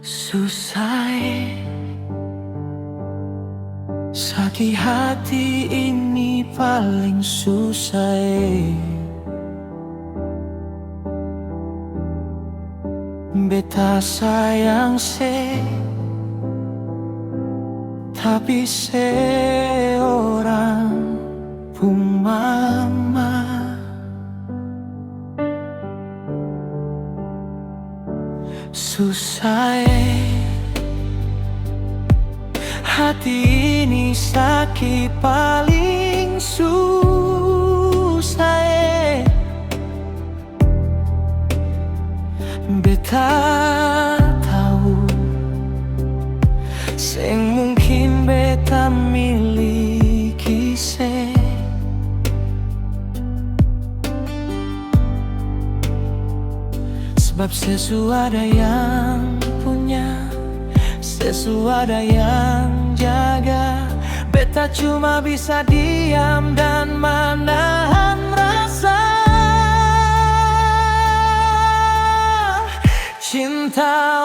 Susah sakit hati ini paling susah. Beta sayang tapi seorang pun mama. Susah hati ini sakit paling susah. Beta tahu sing mungkin beta miliki sebab sesuatu yang punya, sesuatu yang jaga. Beta cuma bisa diam dan menahan rasa cinta